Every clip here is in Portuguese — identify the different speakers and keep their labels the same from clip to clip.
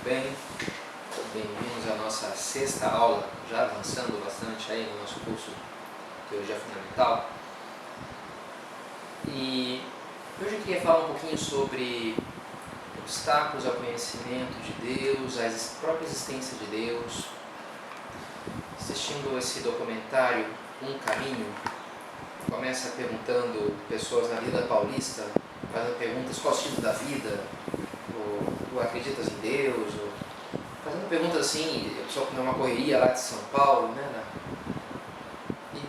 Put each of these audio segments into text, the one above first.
Speaker 1: bem? Bem-vindos à nossa sexta aula, já avançando bastante aí no nosso curso de Teologia Fundamental. E hoje eu queria falar um pouquinho sobre obstáculos ao conhecimento de Deus, a própria existência de Deus. Assistindo esse documentário Um Caminho, começa perguntando pessoas na Vida Paulista, fazendo perguntas: qual é o sentido da vida? Ou acreditas em Deus? Ou fazendo perguntas assim, a pessoa numa correria lá de São Paulo, né?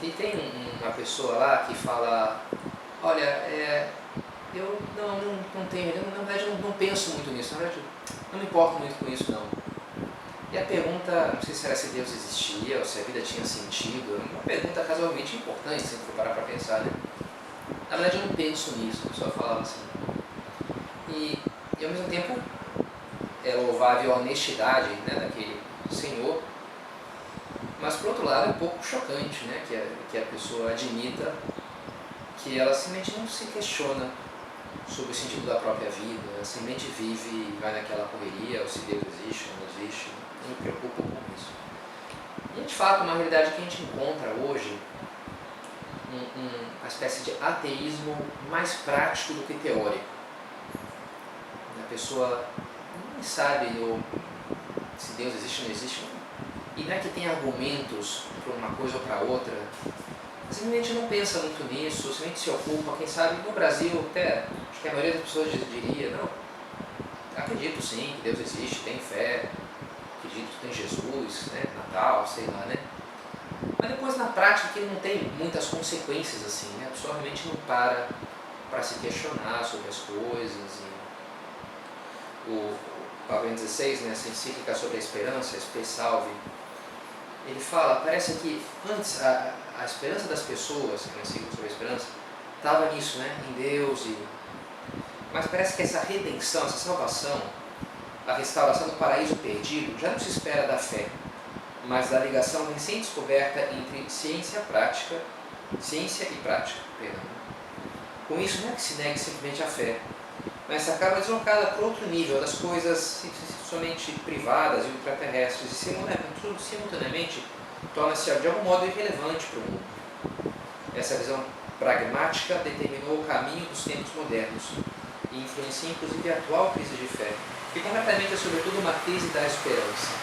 Speaker 1: E tem uma pessoa lá que fala: olha, eu não tenho, na verdade eu não penso muito nisso, na verdade não me importo muito com isso não. E a pergunta, não sei se era se Deus existia ou se a vida tinha sentido, uma pergunta razoavelmente importante, se for parar para pensar, né? Na verdade eu não penso nisso, a pessoa falava assim. E ao mesmo tempo é louvável a honestidade, né, daquele senhor, mas por outro lado é um pouco chocante, né, que a pessoa admita que ela simplesmente não se questiona sobre o sentido da própria vida, ela simplesmente vive e vai naquela correria, ou se Deus existe ou não existe, não me preocupa com isso. E de fato, uma realidade que a gente encontra hoje, uma espécie de ateísmo mais prático do que teórico. A pessoa não sabe se Deus existe ou não existe, e não é que tem argumentos para uma coisa ou para outra, simplesmente não pensa muito nisso, simplesmente se ocupa. Quem sabe no Brasil até, acho que a maioria das pessoas diria: não, acredito sim que Deus existe, tenho fé, acredito que tem Jesus, né, Natal, sei lá, né? Mas depois na prática que não tem muitas consequências assim, né? A pessoa realmente não para se questionar sobre as coisas. O Papa Bento XVI, né, essa encíclica sobre a esperança, Spe Salvi, ele fala, parece que antes a esperança das pessoas, que é uma encíclica sobre a esperança, estava nisso, né, em Deus, mas parece que essa redenção, essa salvação, a restauração do paraíso perdido, já não se espera da fé, mas da ligação recém-descoberta entre ciência e prática. Com isso não é que se negue simplesmente a fé, mas se acaba deslocada para outro nível das coisas somente privadas e ultraterrestres, e simultaneamente torna-se de algum modo irrelevante para o mundo. Essa visão pragmática determinou o caminho dos tempos modernos e influencia inclusive a atual crise de fé, que concretamente é sobretudo uma crise da esperança.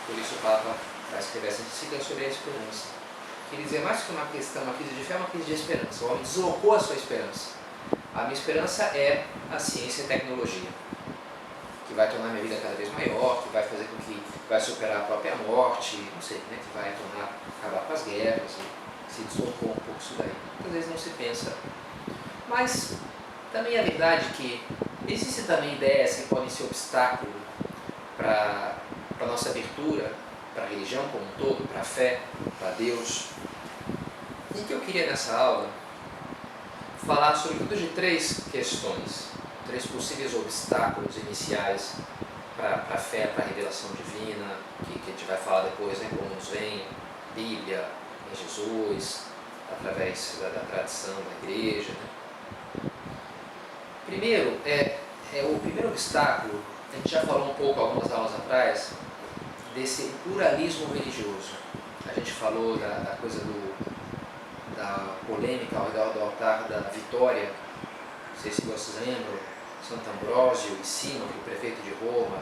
Speaker 1: Por isso o Papa vai escrever essa encíclica sobre a esperança. Quer dizer, mais que uma crise de fé, é uma crise de esperança. O homem deslocou a sua esperança. A minha esperança é a ciência e a tecnologia, que vai tornar a minha vida cada vez maior, que vai fazer com que vai superar a própria morte, não sei, né, que vai acabar com as guerras, e se deslocou um pouco isso daí. Às vezes não se pensa. Mas também é verdade que existem também ideias que podem ser obstáculo para a nossa abertura, para a religião como um todo, para a fé, para Deus. E que eu queria nessa aula falar sobretudo de três questões, três possíveis obstáculos iniciais para a fé, para a revelação divina, que a gente vai falar depois, né, como nos vem, Bíblia, em Jesus, através da tradição da igreja. Né. Primeiro, o primeiro obstáculo, a gente já falou um pouco algumas aulas atrás, desse pluralismo religioso. A gente falou da coisa da polêmica ao redor do altar da Vitória, não sei se vocês lembram, Santo Ambrósio e Sínoco, o prefeito de Roma,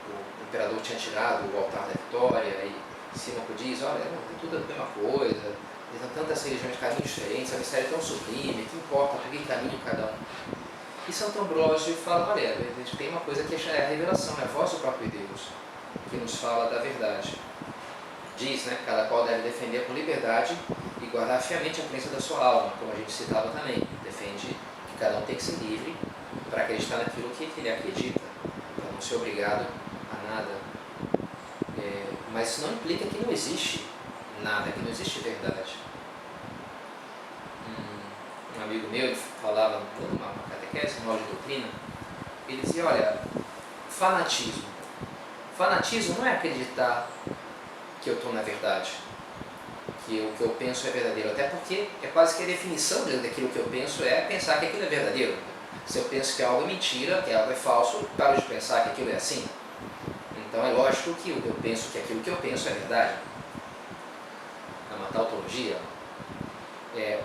Speaker 1: o imperador tinha tirado o altar da Vitória, e Sínoco diz: olha, é tudo a mesma coisa, tem tantas religiões, caminhos diferentes, é um mistério tão sublime, que importa por que caminho cada um. E Santo Ambrósio fala: olha, a gente tem uma coisa que é a revelação, é a voz do próprio Deus, que nos fala da verdade. Diz, né, que cada qual deve defender com liberdade e guardar fielmente a crença da sua alma, como a gente citava também. Defende que cada um tem que ser livre para acreditar naquilo que ele acredita, para não ser obrigado a nada. Mas isso não implica que não existe nada, que não existe verdade. Um amigo meu, ele falava numa catequese, numa aula de doutrina, ele dizia: olha, fanatismo não é acreditar que eu estou na verdade, que o que eu penso é verdadeiro, até porque é quase que a definição daquilo que eu penso é pensar que aquilo é verdadeiro. Se eu penso que algo é mentira, que algo é falso, eu paro de pensar que aquilo é assim. Então é lógico que eu penso que aquilo que eu penso é verdade. É uma tautologia.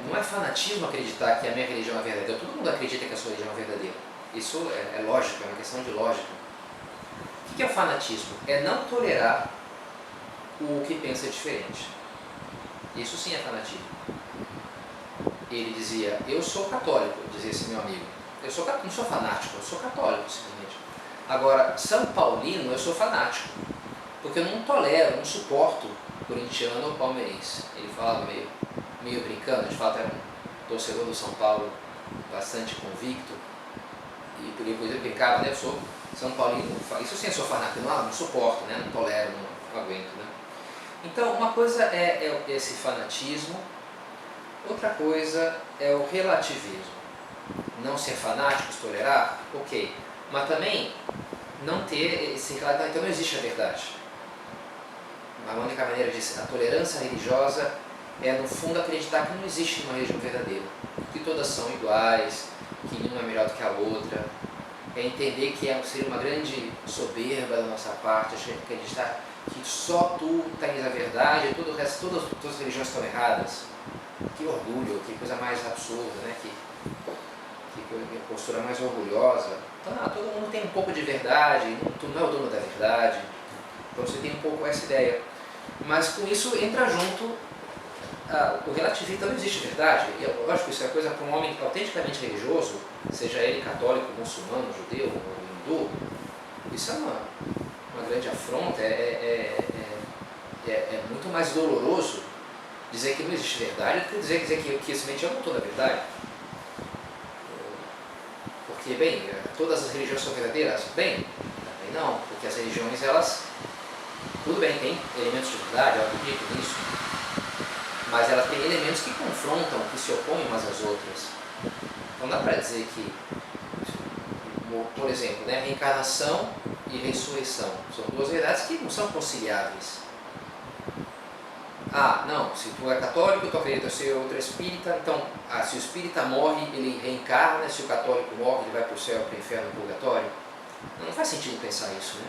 Speaker 1: Não é fanatismo acreditar que a minha religião é verdadeira. Todo mundo acredita que a sua religião é verdadeira. Isso é lógico, é uma questão de lógica. O que é o fanatismo? É não tolerar o que pensa diferente. Isso sim é fanatismo. Ele dizia, eu sou católico, dizia esse meu amigo. Eu não sou fanático, eu sou católico, simplesmente. Agora, São Paulino, eu sou fanático. Porque eu não tolero, não suporto corintiano ou palmeirense. Ele falava meio brincando, de fato era um torcedor do São Paulo bastante convicto. E depois ele brincava, né? Eu sou São Paulino, isso sim eu sou fanático, não suporto, né? Não tolero, não aguento, né? Então, uma coisa é esse fanatismo, outra coisa é o relativismo. Não ser fanáticos, tolerar, ok. Mas também não ter esse relativismo, então não existe a verdade. A única maneira de ser, a tolerância religiosa é, no fundo, acreditar que não existe uma religião verdadeira, que todas são iguais, que nenhuma é melhor do que a outra. É entender que seria uma grande soberba da nossa parte, acreditar que só tu tens a verdade e todo o resto, todas as religiões estão erradas. Que orgulho, que coisa mais absurda, né? Que postura mais orgulhosa. Então, todo mundo tem um pouco de verdade, tu não é o dono da verdade. Então você tem um pouco essa ideia. Mas com isso entra junto o relativismo. Então não existe verdade. E eu acho que isso é coisa para um homem autenticamente religioso, seja ele católico, muçulmano, judeu ou hindu. Isso é uma grande afronta. É muito mais doloroso dizer que não existe verdade do que dizer que simplesmente eu não estou na verdade. Porque, bem, todas as religiões são verdadeiras? Bem, também não, porque as religiões, elas, tudo bem, tem elementos de verdade, eu acredito nisso, mas elas têm elementos que confrontam, que se opõem umas às outras. Não dá para dizer que, por exemplo, né, reencarnação e ressurreição são duas verdades que não são conciliáveis. Não, se tu é católico, tu acredita ser outro espírita, então, se o espírita morre, ele reencarna, se o católico morre, ele vai para o céu, para o inferno, para o purgatório. Não faz sentido pensar isso, né?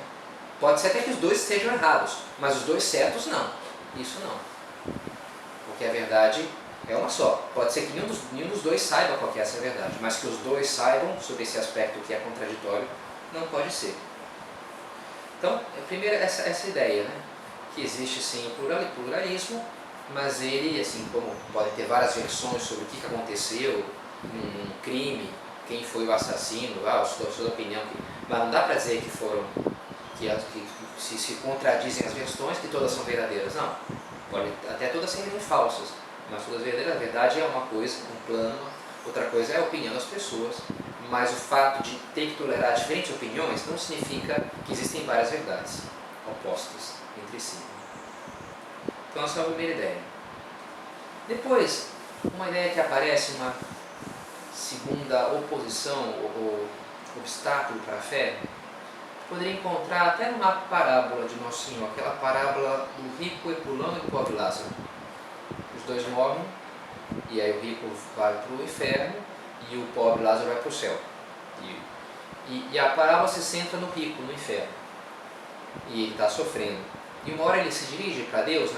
Speaker 1: Pode ser até que os dois estejam errados, mas os dois certos não. Isso não. Porque a verdade é uma só. Pode ser que nenhum dos dois saiba qual que é essa verdade, mas que os dois saibam sobre esse aspecto que é contraditório, não pode ser. Então, primeiro essa ideia, né? Que existe sim o pluralismo, mas ele, assim como podem ter várias versões sobre o que aconteceu num crime, quem foi o assassino, eu sou da opinião que, mas não dá para dizer que se contradizem as versões, que todas são verdadeiras, não. Podem até todas serem falsas, mas todas verdadeiras. A verdade é uma coisa, um plano, outra coisa é a opinião das pessoas, mas o fato de ter que tolerar diferentes opiniões não significa que existem várias verdades opostas entre si. Então essa é a primeira ideia. Depois, uma ideia que aparece, uma segunda oposição ou obstáculo para a fé, poderia encontrar até numa parábola de Nosso Senhor, aquela parábola do rico Epulão e do pobre Lázaro. Os dois morrem, e aí o rico vai para o inferno e o pobre Lázaro vai para o céu. E a parábola se centra no rico, no inferno. E ele está sofrendo. E uma hora ele se dirige para Deus,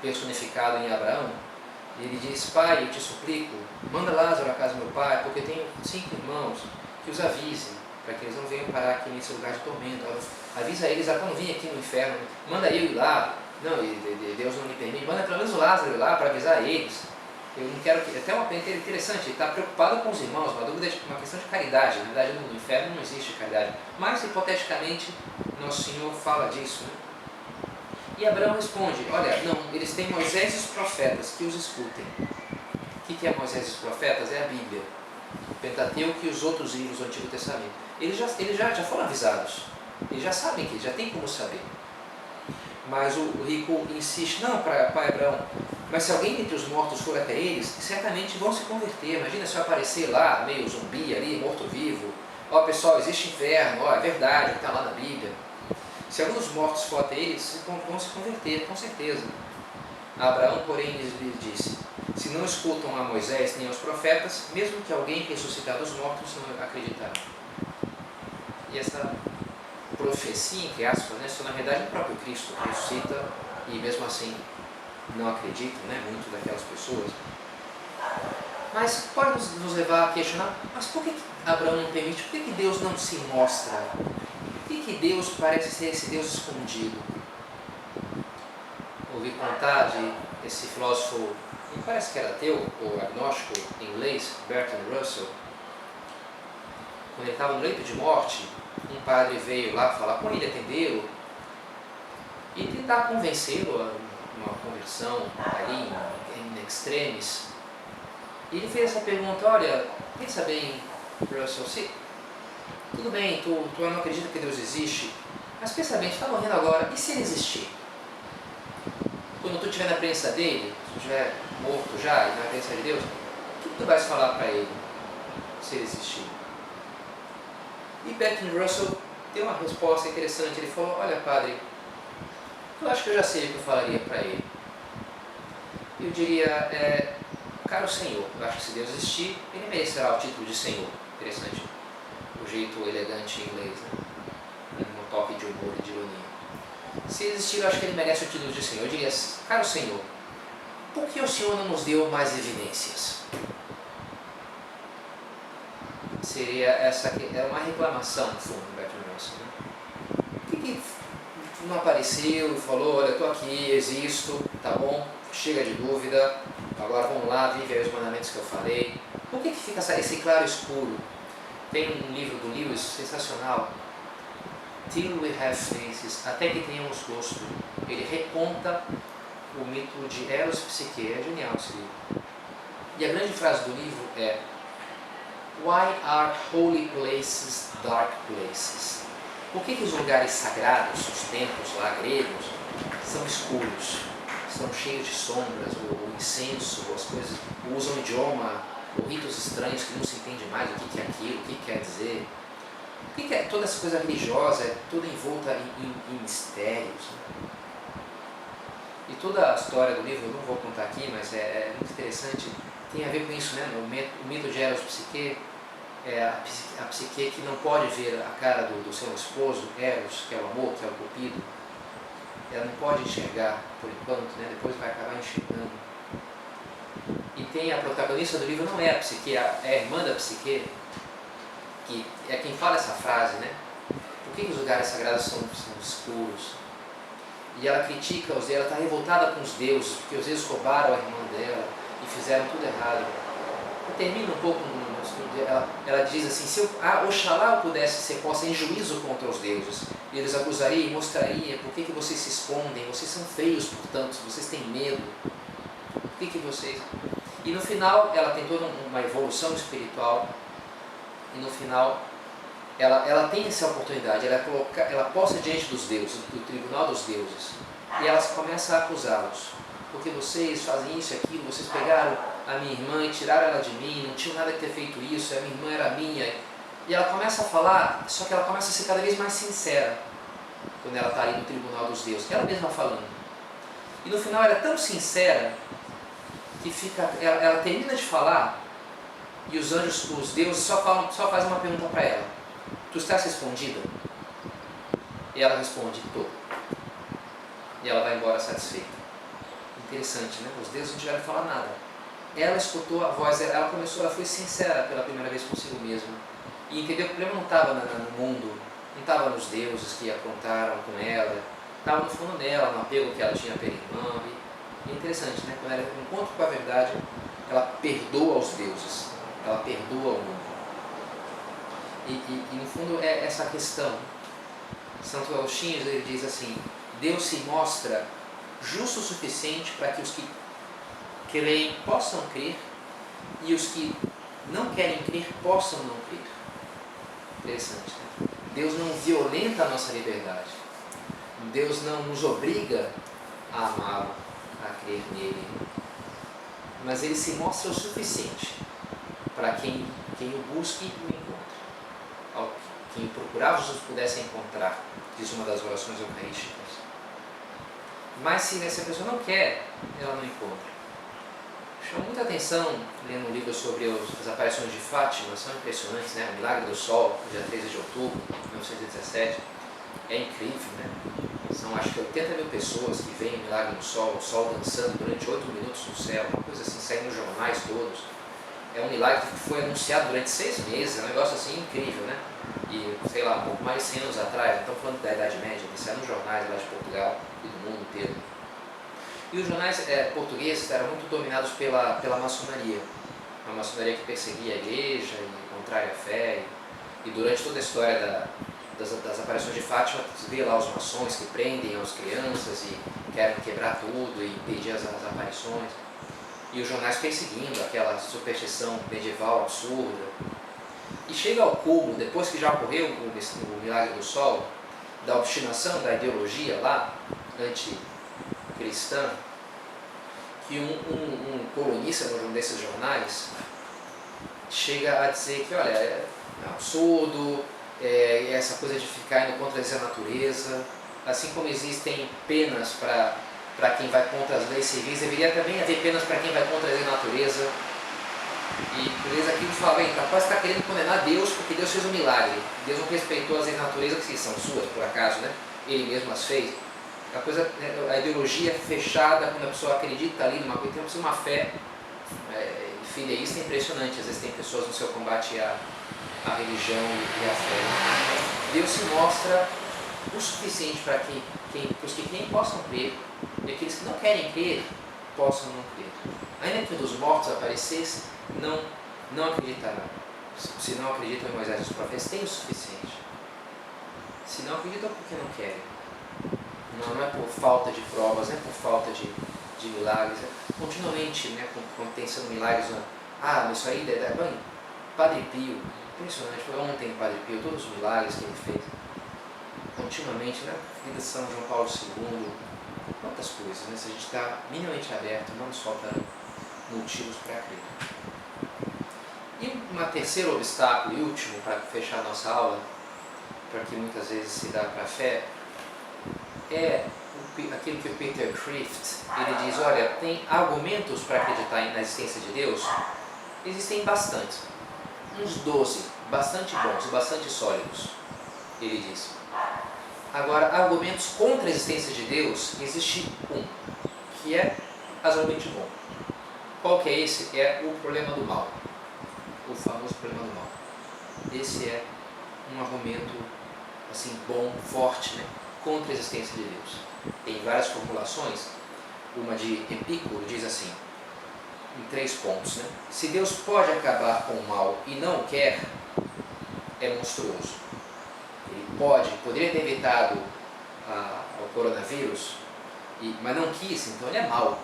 Speaker 1: personificado em Abraão, e ele diz: Pai, eu te suplico, manda Lázaro à casa do meu pai, porque eu tenho 5 irmãos, que os avise, para que eles não venham parar aqui nesse lugar de tormento. Avisa eles a quando vir aqui no inferno, manda eu ir lá. Não, Deus não me permite, manda pelo menos o Lázaro ir lá para avisar eles. Eu não quero que. Até uma pergunta interessante, ele está preocupado com os irmãos, uma dúvida, uma questão de caridade. Na verdade, no inferno não existe caridade, mas hipoteticamente Nosso Senhor fala disso, né? E Abraão responde: olha, não, eles têm Moisés e os profetas, que os escutem. O que é Moisés e os profetas? É a Bíblia, o Pentateuco e os outros livros do Antigo Testamento. Eles já foram avisados, eles já sabem que, já tem como saber. Mas o rico insiste: não, pai Abraão, mas se alguém entre os mortos for até eles, certamente vão se converter. Imagina se eu aparecer lá, meio zumbi ali, morto-vivo. Ó pessoal, existe inferno, é verdade, está lá na Bíblia. Se alguns mortos for até eles, vão se converter, com certeza. Abraão, porém, lhe disse: se não escutam a Moisés nem aos profetas, mesmo que alguém ressuscitar dos mortos não acreditará. E essa profecia, entre aspas, né, são na verdade o próprio Cristo que ressuscita e mesmo assim não acreditam, né, muito daquelas pessoas. Mas pode nos levar a questionar, mas por que Abraão não permite? Por que Deus não se mostra? Por que Deus parece ser esse Deus escondido? Ouvi contar de esse filósofo, me parece que era ateu ou agnóstico inglês, Bertrand Russell. Quando ele estava no leito de morte, um padre veio lá falar com ele, atendê-lo e tentar convencê-lo a uma conversão ali em extremis. E ele fez essa pergunta: olha, pensa bem, Russell, se tudo bem, tu não acredita que Deus existe, mas pensa bem, tu está morrendo agora, e se ele existir? Quando tu estiver na presença dele, se tu estiver morto já e na presença de Deus, o que tu vais falar para ele, se ele existir? E Bertrand Russell deu uma resposta interessante. Ele falou: olha, padre, eu acho que eu já sei o que eu falaria para ele. Eu diria: caro Senhor, eu acho que se Deus existir, ele merecerá o título de Senhor. Interessante o jeito elegante em inglês, né? Um toque de humor e de ironia. Se existir, eu acho que ele merece o título de Senhor. Eu diria: caro Senhor, por que o Senhor não nos deu mais evidências? Seria essa aqui, é uma reclamação no fundo, Bertrand Russell, né? Por que não apareceu e falou: olha, eu estou aqui, existo, tá bom, chega de dúvida, agora vamos lá, vive aí os mandamentos que eu falei. Por que fica esse claro escuro? Tem um livro do Lewis sensacional, Till We Have Faces, até que tenhamos gosto. Ele reconta o mito de Eros e Psique. É genial esse livro. E a grande frase do livro é: Why are holy places dark places? Por que os lugares sagrados, os templos lá gregos, são escuros, são cheios de sombras, o incenso, as coisas, usam idioma, ou ritos estranhos que não se entende mais o que é aquilo, o que quer dizer? O que é toda essa coisa religiosa, é toda envolta em mistérios? Né? E toda a história do livro, eu não vou contar aqui, mas é muito interessante, tem a ver com isso, né? O mito de Eros e Psique, é a Psique que não pode ver a cara do seu esposo, Eros, que é o amor, que é o cupido. Ela não pode enxergar por enquanto, né? Depois vai acabar enxergando. E tem a protagonista do livro, não é a Psique, é a irmã da Psique, que é quem fala essa frase, né? Por que os lugares sagrados são escuros? E ela critica os deuses, ela está revoltada com os deuses, porque os deuses roubaram a irmã dela e fizeram tudo errado. E termina um pouco, ela diz assim: se oxalá eu pudesse ser posta em juízo contra os deuses, e eles acusariam e mostrariam por que vocês se escondem, vocês são feios, portanto, vocês têm medo, por que vocês... E no final ela tem toda uma evolução espiritual, e no final ela tem essa oportunidade, ela posta diante dos deuses, do tribunal dos deuses, e ela começa a acusá-los: porque vocês fazem isso e aquilo, vocês pegaram a minha irmã e tiraram ela de mim, não tinham nada que ter feito isso, a minha irmã era minha. E ela começa a falar, só que ela começa a ser cada vez mais sincera quando ela está ali no tribunal dos deuses, ela mesma falando. E no final ela é tão sincera que ela termina de falar e os anjos, os deuses só fazem uma pergunta para ela: tu estás respondida? E ela responde: tô. E ela vai embora satisfeita. Interessante, né? Os deuses não tiveram que falar nada. Ela escutou a voz, ela foi sincera pela primeira vez consigo mesma. E entendeu que o problema não estava no mundo, não estava nos deuses que aprontaram com ela, estava no fundo dela, no apego que ela tinha pela irmã. E é interessante, né? Quando ela encontra com a verdade, ela perdoa os deuses, ela perdoa o mundo. E no fundo é essa questão. Santo Agostinho, ele diz assim: Deus se mostra justo o suficiente para que os que creem possam crer e os que não querem crer possam não crer. Interessante, né? Deus não violenta a nossa liberdade. Deus não nos obriga a amá-lo, a crer nele. Mas ele se mostra o suficiente para quem o busque e o encontre. Quem procurar Jesus pudesse encontrar, diz uma das orações eucarísticas. Mas se essa pessoa não quer, ela não encontra. Chama muita atenção, lendo um livro sobre as aparições de Fátima, são impressionantes, né? O Milagre do Sol, dia 13 de outubro de 1917. É incrível, né? São acho que 80 mil pessoas que veem o milagre no sol, o sol dançando durante 8 minutos no céu, uma coisa assim, saindo nos jornais todos. É um milagre que foi anunciado durante 6 meses, é um negócio assim incrível, né? E, sei lá, um pouco mais de 100 anos atrás, estamos falando da Idade Média, que saiu nos jornais lá de Portugal e do mundo inteiro. E os jornais portugueses eram muito dominados pela maçonaria, uma maçonaria que perseguia a igreja e contrária à fé. E durante toda a história das aparições de Fátima, você vê lá os maçons que prendem as crianças e querem quebrar tudo e impedir as aparições. E os jornais perseguindo aquela superstição medieval absurda. E chega ao cúmulo, depois que já ocorreu o milagre do sol, da obstinação da ideologia lá, anticristã, que um colunista de um desses jornais chega a dizer que, olha, é absurdo, essa coisa de ficar indo contra a natureza, assim como existem penas para quem vai contra as leis civis, deveria também haver penas para quem vai contra a natureza. E beleza, aqui ele fala, bem, capaz está querendo condenar Deus porque Deus fez um milagre. Deus não respeitou as leis da natureza, que são suas, por acaso, né? Ele mesmo as fez. A ideologia fechada, quando a pessoa acredita ali numa coisa, tem uma fé fideísta impressionante. Às vezes tem pessoas no seu combate à religião e à fé. Deus se mostra o suficiente para que os que creem possam crer, e aqueles que não querem crer possam não crer. Ainda que um dos mortos aparecesse, não acreditarão. Se não acreditam em Moisés e os profetas, tem o suficiente. Se não acreditam, porque não querem. Não é por falta de provas, não é por falta de milagres. Continuamente, né, quando tem sendo milagres, mas isso aí bem, Padre Pio, impressionante, foi ontem o Padre Pio, todos os milagres que ele fez. Continuamente, né, vida de São João Paulo II, quantas coisas, né? Se a gente está minimamente aberto, não nos faltarão motivos para crer. E um terceiro obstáculo e último para fechar a nossa aula, para que muitas vezes se dá para a fé, é aquilo que o Peter Kreeft, ele diz, olha, tem argumentos para acreditar na existência de Deus? Existem bastante, uns 12, bastante bons, bastante sólidos, ele diz. Agora, argumentos contra a existência de Deus, existe um, que é razoavelmente bom. Qual que é esse? É o problema do mal, o famoso problema do mal. Esse é um argumento assim, bom, forte, né, contra a existência de Deus. Tem várias formulações, uma de Epicuro diz assim, em 3 pontos, né? Se Deus pode acabar com o mal e não quer, é monstruoso. Ele poderia ter evitado o coronavírus, mas não quis, então ele é mau.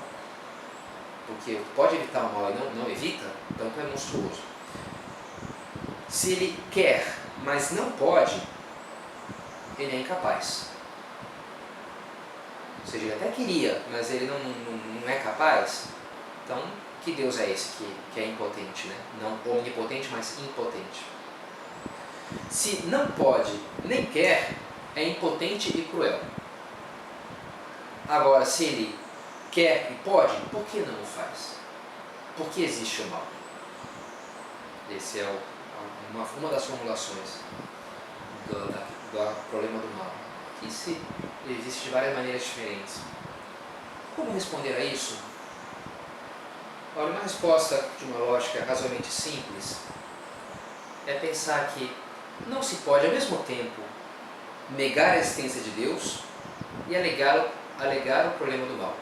Speaker 1: Porque pode evitar o mal e não evita, então é monstruoso. Se ele quer, mas não pode, ele é incapaz. Ou seja, ele até queria, mas ele não é capaz. Então, que Deus é esse que é impotente, né? Não onipotente, mas impotente. Se não pode, nem quer, é impotente e cruel. Agora, se ele quer e pode, por que não o faz? Por que existe o mal? Esse é uma das formulações do problema do mal, que existe de várias maneiras diferentes. Como responder a isso? Olha, uma resposta de uma lógica razoavelmente simples é pensar que não se pode, ao mesmo tempo, negar a existência de Deus e alegar o problema do mal.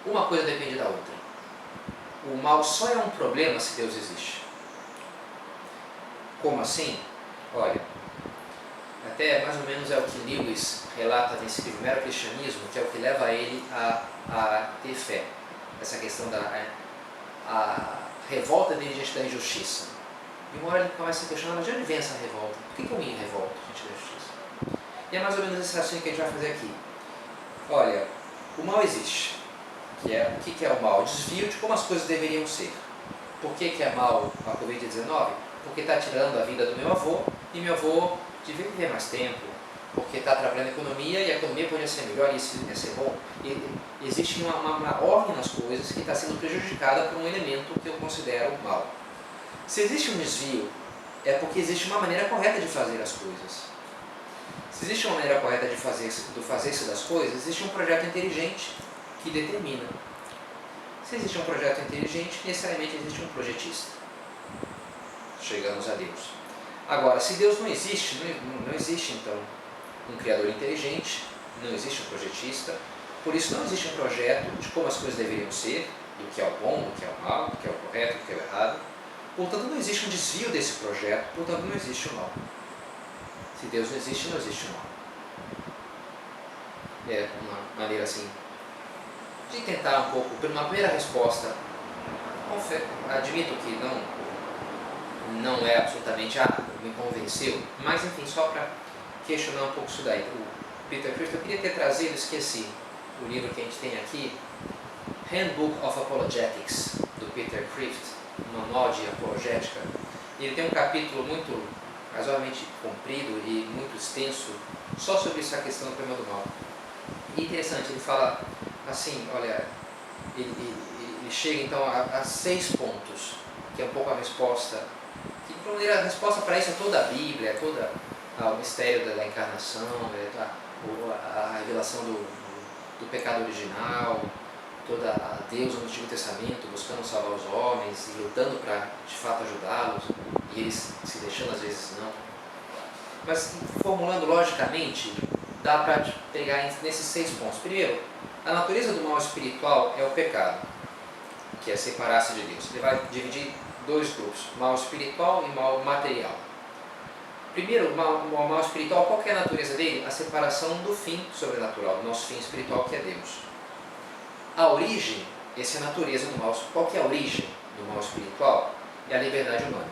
Speaker 1: Uma coisa depende da outra. O mal só é um problema se Deus existe. Como assim? Olha, até mais ou menos é o que Lewis relata nesse livro, Mero Cristianismo, que é o que leva ele a ter fé. Essa questão a revolta dele diante da injustiça. E uma hora ele começa a questionar, mas de onde vem essa revolta? Por que eu me revolto diante da injustiça? E é mais ou menos esse raciocínio que a gente vai fazer aqui. Olha, o mal existe. O que é o mal? O desvio de como as coisas deveriam ser. Por que é mal a Covid-19? Porque está tirando a vida do meu avô, e meu avô devia viver mais tempo, porque está atrapalhando a economia, e a economia podia ser melhor, e isso ia ser bom. E existe uma ordem nas coisas que está sendo prejudicada por um elemento que eu considero mal. Se existe um desvio, é porque existe uma maneira correta de fazer as coisas. Se existe uma maneira correta de fazer-se das coisas, existe um projeto inteligente que determina. Se existe um projeto inteligente, necessariamente existe um projetista. Chegamos a Deus. Agora, se Deus não existe, não existe então um criador inteligente, não existe um projetista, por isso não existe um projeto de como as coisas deveriam ser, do que é o bom, do que é o mal, do que é o correto, do que é o errado. Portanto, não existe um desvio desse projeto, portanto, não existe o mal. Se Deus não existe, não existe o mal. É uma maneira assim de tentar um pouco, uma primeira resposta. Admito que não é absolutamente, me convenceu, mas enfim, só para questionar um pouco isso daí. O Peter Crift, eu queria ter trazido, esqueci, o livro que a gente tem aqui, Handbook of Apologetics, do Peter Crift, um manual de apologética. Ele tem um capítulo muito razoavelmente comprido e muito extenso só sobre essa questão do problema do mal. E interessante, ele fala assim, olha, ele chega então a 6 pontos, que é um pouco a resposta, que de alguma maneira a resposta para isso é toda a Bíblia, todo o mistério da encarnação, a revelação do pecado original, toda a Deus no Antigo Testamento buscando salvar os homens e lutando para de fato ajudá-los, e eles se deixando às vezes não. Mas formulando logicamente, dá para pegar nesses 6 pontos. Primeiro, a natureza do mal espiritual é o pecado, que é separar-se de Deus. Ele vai dividir 2 grupos, mal espiritual e mal material. Primeiro, o mal espiritual, qual que é a natureza dele? A separação do fim sobrenatural, do nosso fim espiritual, que é Deus. A origem, essa é a natureza do mal. Qual que é a origem do mal espiritual? É a liberdade humana.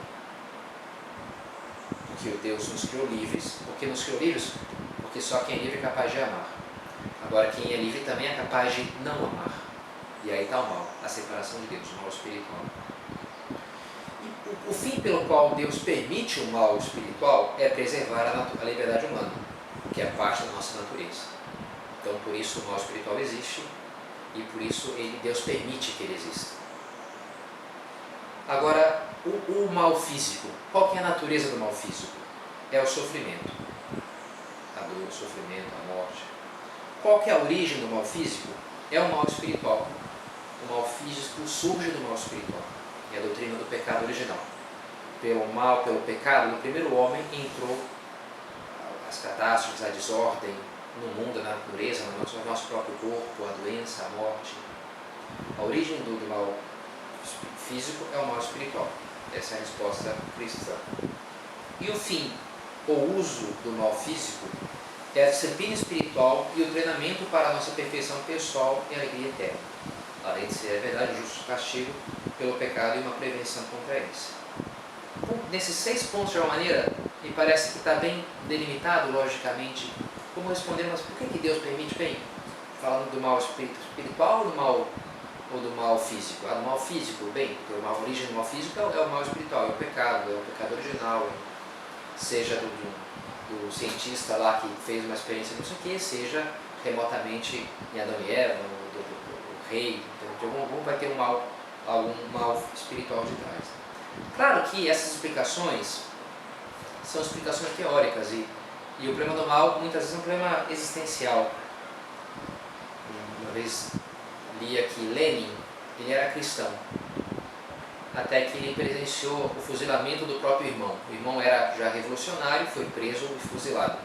Speaker 1: Porque Deus nos criou livres. Por que nos criou livres? Porque só quem é livre é capaz de amar. Agora, quem é livre também é capaz de não amar. E aí está o mal, a separação de Deus, o mal espiritual. E o fim pelo qual Deus permite o mal espiritual é preservar a liberdade humana, que é parte da nossa natureza. Então, por isso o mal espiritual existe e por isso Deus permite que ele exista. Agora, o mal físico, qual que é a natureza do mal físico? É o sofrimento. A dor, o sofrimento, a morte. Qual que é a origem do mal físico? É o mal espiritual. O mal físico surge do mal espiritual. É a doutrina do pecado original. Pelo mal, pelo pecado, no primeiro homem entrou as catástrofes, a desordem no mundo, na natureza, no nosso próprio corpo, a doença, a morte. A origem do mal físico é o mal espiritual. Essa é a resposta cristã. E o fim, ou uso do mal físico, é a disciplina espiritual e o treinamento para a nossa perfeição pessoal e alegria eterna. Além de ser a verdade, justo castigo pelo pecado e uma prevenção contra eles. Nesses 6 pontos, de alguma maneira, me parece que está bem delimitado, logicamente, como responder, mas por que Deus permite? Bem, falando do mal espiritual ou do mal físico? Do mal físico, bem, porque a origem do mal físico é o mal espiritual, é o pecado original, seja do cientista lá que fez uma experiência não sei o que, seja remotamente em Adão e Eva, do rei, então, de algum vai ter algum mal espiritual de trás. Claro que essas explicações são explicações teóricas e o problema do mal muitas vezes é um problema existencial. Uma vez li aqui Lenin, ele era cristão, até que ele presenciou o fuzilamento do próprio irmão. O irmão era já revolucionário, foi preso e fuzilado.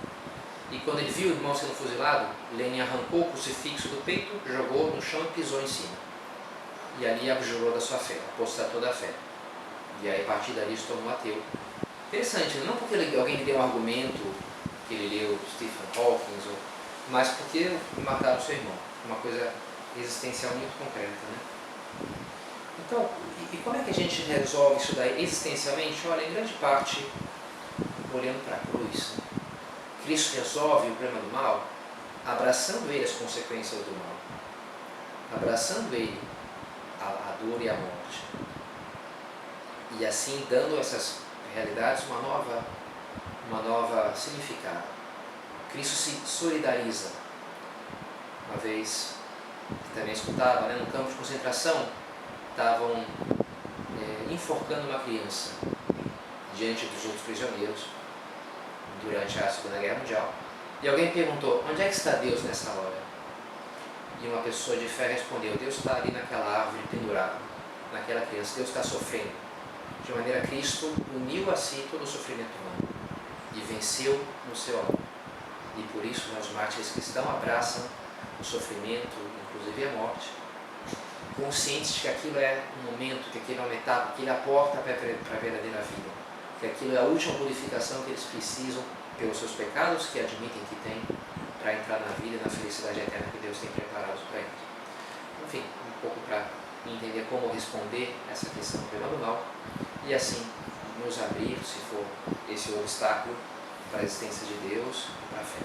Speaker 1: E quando ele viu o irmão sendo fuzilado, Lenin arrancou o crucifixo do peito, jogou no chão e pisou em cima. E ali abjurou da sua fé, apostatou da fé. E aí, a partir dali, se tornou ateu. Interessante, não porque alguém lhe deu um argumento, que ele leu Stephen Hawking, mas porque mataram seu irmão. Uma coisa existencial muito concreta, né? Então, e como é que a gente resolve isso daí existencialmente? Olha, em grande parte, olhando para a cruz, Cristo resolve o problema do mal abraçando ele as consequências do mal, abraçando ele a dor e a morte, e assim dando a essas realidades uma nova significado. Cristo se solidariza. Uma vez, também escutava, né, no campo de concentração, estavam enforcando uma criança diante dos outros prisioneiros durante a Segunda Guerra Mundial. E alguém perguntou, onde é que está Deus nessa hora? E uma pessoa de fé respondeu, Deus está ali naquela árvore pendurada, naquela criança, Deus está sofrendo. De maneira que Cristo uniu a si todo o sofrimento humano e venceu no seu amor. E por isso os mártires cristãos abraçam o sofrimento, inclusive a morte, conscientes de que aquilo é um momento, que aquilo é uma etapa, que ele aporta para a verdadeira vida, que aquilo é a última purificação que eles precisam pelos seus pecados, que admitem que têm, para entrar na vida e na felicidade eterna que Deus tem preparado para eles. Enfim, um pouco para entender como responder essa questão do bem e do mal, e assim nos abrir, se for esse o obstáculo, para a existência de Deus e para a fé.